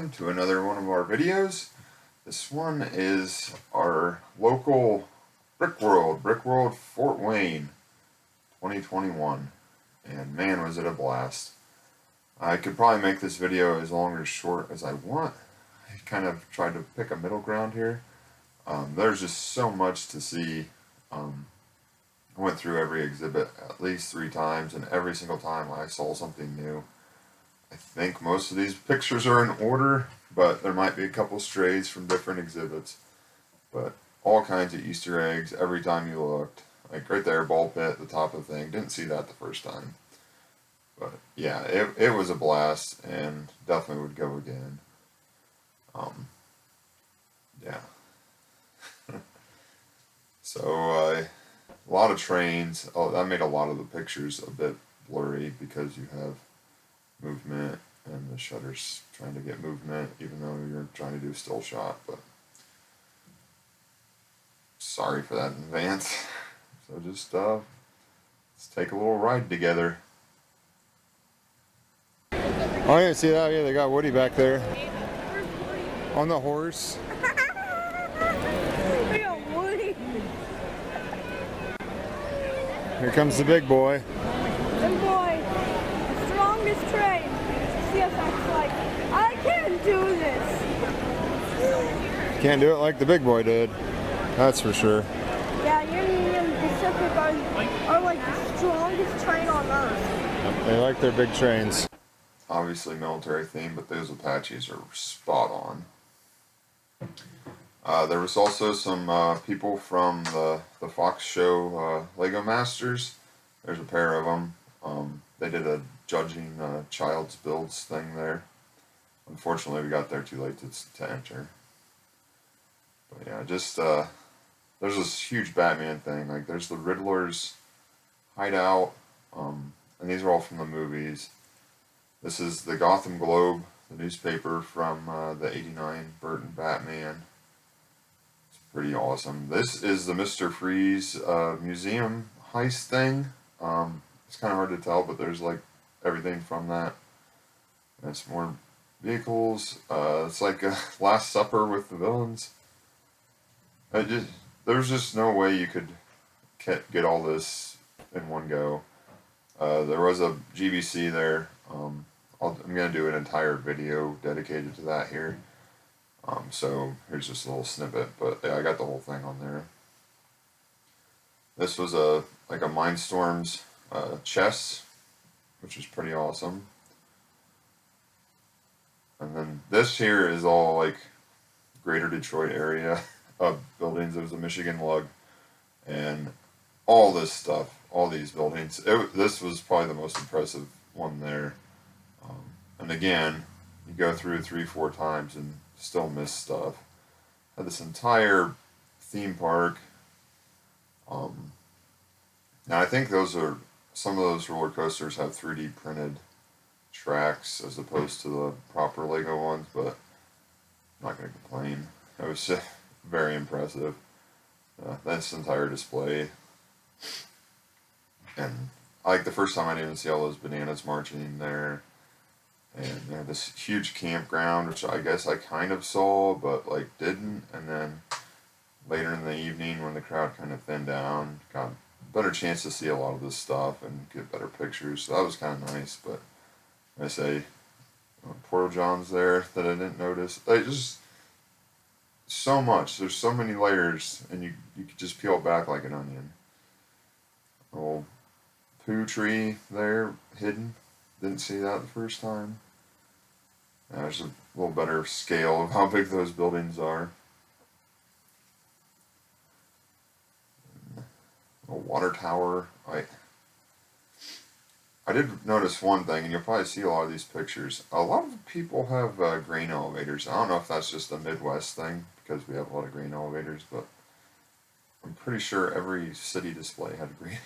everyone to another one of our videos. This one is our local Brickworld Fort Wayne 2021, and man was it a blast. I could probably make this video as long or short as I want. I kind of tried to pick a middle ground here. There's just so much to see. I went through every exhibit at least 3 times, and every single time I saw something new. I think most of these pictures are in order, but there might be a couple strays from different exhibits. But all kinds of Easter eggs every time you looked. Like right there, ball pit at the top of the thing. Didn't see that the first time. But yeah, it was a blast, and definitely would go again. Yeah. So, a lot of trains. Oh, that made a lot of the pictures a bit blurry because you have movement and the shutter's trying to get movement even though you're trying to do a still shot, but sorry for that in advance. So just let's take a little ride together. Oh yeah, see that? Yeah, they got Woody back there on the horse. We got Woody. Here comes the big boy. Big boy, the strongest train. CFX like, I can't do this. Can't do it like the big boy did. That's for sure. Yeah, Union Pacific are like the strongest train on earth. They like their big trains. Obviously military theme, but those Apaches are spot on. There was also some people from the Fox show Lego Masters. There's a pair of them. They did a judging child's builds thing there. Unfortunately, we got there too late to enter. But yeah, just there's this huge Batman thing. Like there's the Riddler's hideout, and these are all from the movies. This is the Gotham Globe, the newspaper from the '89 Burton Batman. It's pretty awesome. This is the Mr. Freeze museum heist thing. It's kind of hard to tell, but there's like everything from that. And it's more vehicles. It's like a Last Supper with the villains. There's just no way you could get all this in one go. There was a GBC there. I'm going to do an entire video dedicated to that here. So here's just a little snippet, but yeah, I got the whole thing on there. This was like a Mindstorms chess, which is pretty awesome. And then this here is all like greater Detroit area of buildings. It was a Michigan lug, and all this stuff, all these buildings. This was probably the most impressive one there. And again, you go through 3-4 times and still miss stuff. Had this entire theme park. Now I think some of those roller coasters have 3D printed tracks as opposed to the proper Lego ones, but I'm not going to complain. It was very impressive. That's the entire display. And like the first time I didn't even see all those bananas marching in there. And they had this huge campground, which I guess I kind of saw, but like didn't. And then later in the evening, when the crowd kind of thinned down, got a better chance to see a lot of this stuff and get better pictures. So that was kind of nice. But I say, Portal John's there that I didn't notice. Like just so much. There's so many layers, and you could just peel it back like an onion. Old poo tree there, hidden. Didn't see that the first time. There's a little better scale of how big those buildings are. A water tower. I did notice one thing, and you'll probably see a lot of these pictures. A lot of people have grain elevators. I don't know if that's just a Midwest thing, because we have a lot of grain elevators, but I'm pretty sure every city display had a grain.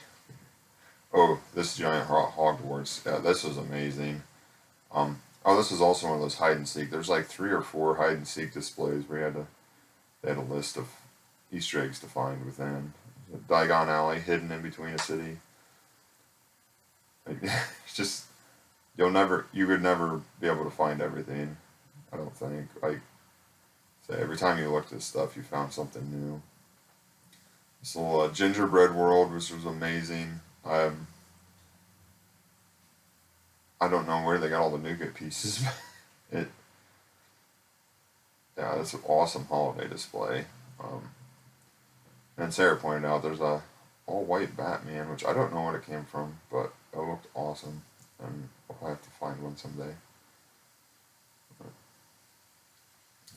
Oh, this giant Hogwarts. Yeah, this was amazing. Oh, this is also one of those hide and seek. There's like 3 or 4 hide and seek displays where they had a list of Easter eggs to find within. A Diagon Alley hidden in between a city. It's just you would never be able to find everything. I don't think. Like, say, every time you looked at stuff, you found something new. This little gingerbread world, which was amazing. I don't know where they got all the nougat pieces. It, yeah, it's an awesome holiday display. And Sarah pointed out there's a all white Batman, which I don't know what it came from, but it looked awesome, and I'll have to find one someday.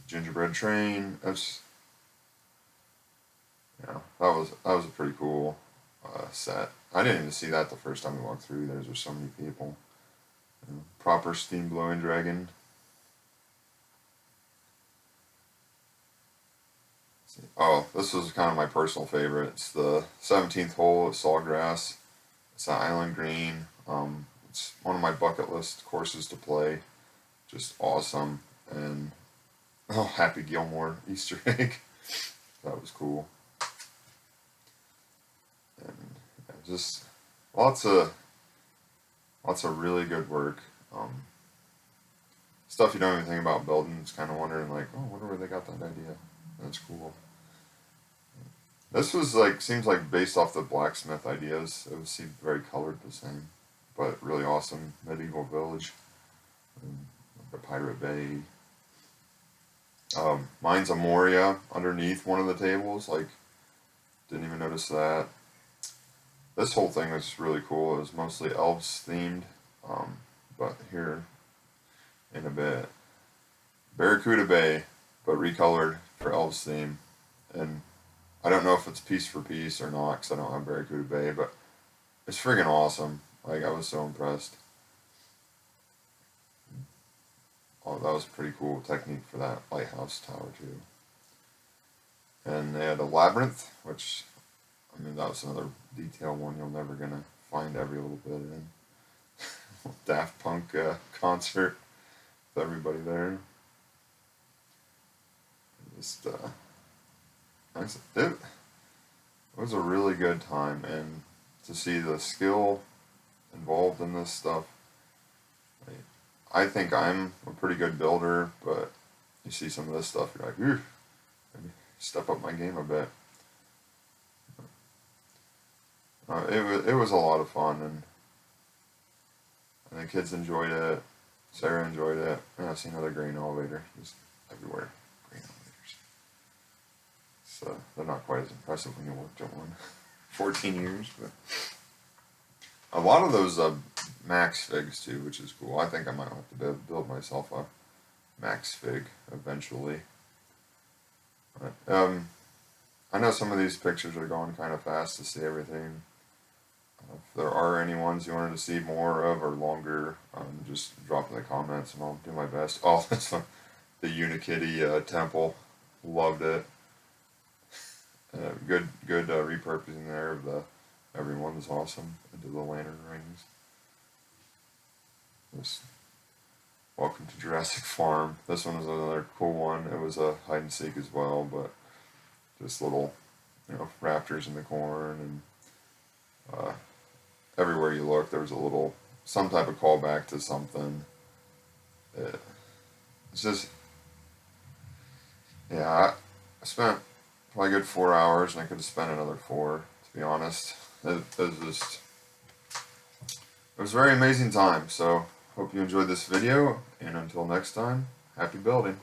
Gingerbread train. That's, yeah, that was a pretty cool set. I didn't even see that the first time we walked through. There's just so many people. Proper steam blowing dragon. Oh, this was kind of my personal favorite. It's the 17th hole at Sawgrass. It's an island green. It's one of my bucket list courses to play. Just awesome. And oh, Happy Gilmore Easter egg. That was cool. And yeah, just lots of really good work. Stuff you don't even think about building. It's kind of wondering like, oh, wonder where they got that idea. That's cool. This was like, seems like based off the blacksmith ideas. It seemed very colored the same, but really awesome medieval village. And the Pirate Bay. Mine's a Moria underneath one of the tables. Like, didn't even notice that. This whole thing was really cool. It was mostly elves themed, but here in a bit, Barracuda Bay, but recolored for elves theme. And I don't know if it's piece for piece or not, because I don't have Barracuda Bay, but it's friggin' awesome. Like, I was so impressed. Oh, that was a pretty cool technique for that lighthouse tower, too. And they had a labyrinth, which, I mean, that was another detail one you're never gonna find every little bit in. Daft Punk concert with everybody there. Just, it was a really good time, and to see the skill involved in this stuff. Like, I think I'm a pretty good builder, but you see some of this stuff, you're like, ooh, maybe step up my game a bit. It was a lot of fun, and the kids enjoyed it. Sarah enjoyed it. And I've seen another grain elevator just everywhere. Grain elevators. So they're not quite as impressive when you worked at one. 14 years, but a lot of those max figs too, which is cool. I think I might have to build myself a max fig eventually. But, I know some of these pictures are going kind of fast to see everything. If there are any ones you wanted to see more of or longer, just drop in the comments and I'll do my best. Oh, this one, the Unikitty temple, loved it. Good repurposing there of the everyone's awesome into the lantern rings. This, welcome to Jurassic Farm. This one was another cool one. It was a hide and seek as well, but just little, raptors in the corn and everywhere you look, there was a little, some type of callback to something. It's just, yeah, I spent probably a good 4 hours, and I could have spent another 4, to be honest. It was a very amazing time, so hope you enjoyed this video, and until next time, happy building.